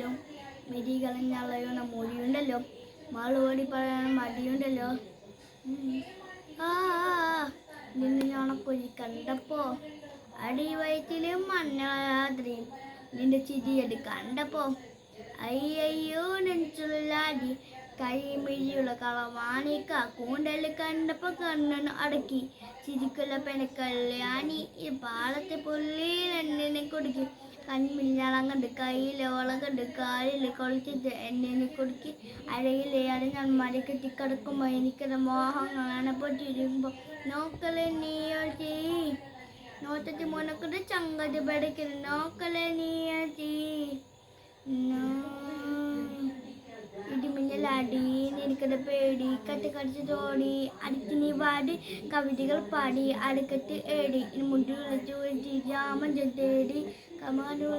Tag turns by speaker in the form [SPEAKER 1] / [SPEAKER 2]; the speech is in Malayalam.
[SPEAKER 1] മടിയുണ്ടല്ലോ, മെരി കളഞ്ഞളയണ മൊഴിയുണ്ടല്ലോ, മറുപടി പറയാൻ മടിയുണ്ടല്ലോ. ആ നിന്നെ ഞണക്കൊഴി കണ്ടപ്പോ അടിവയറ്റിലും മണ്ണാദ്രി നിന്റെ ചിരിയടി കണ്ടപ്പോ അയ്യോ നെഞ്ചുള്ളാടി കരിമിഴിയുള്ള കളവാണിക്ക കൂണ്ടല് കണ്ടപ്പോ കണ്ണന് അടക്കി ചിരിക്കുള്ള പെനക്കല്യാണി ഈ പാളത്തെ പുള്ളിയിൽ എന്നെ കൊടുക്കി കൺമിഞ്ഞാളം കണ്ട് കയ്യിലെ ഓളം കണ്ട് കാലിൽ കൊളിച്ചിട്ട് എന്നെ കൊടുക്കി അഴയിലെയാണ് ഞാൻ മടി കെട്ടിക്കിടക്കുമ്പോ എനിക്കത് മോഹങ്ങളാണ് പൊട്ടിരുമ്പോ നോക്കലേ നീയോ ചെയ് നോട്ടത്തി മുനക്കുണ്ട് ചങ്കത് പഠിക്കുന്നു നോക്കലേ നീയോ ചെയ് ഇടിമിന്നലാടി നിനക്കത് പേടി കട്ടിക്കടിച്ച് തോടി അടുത്ത് നീ പാടി കവിതകൾ പാടി അടുക്കത്ത് ഏടി മുടി വിളിച്ചു രാമൻ തേടി കമാനു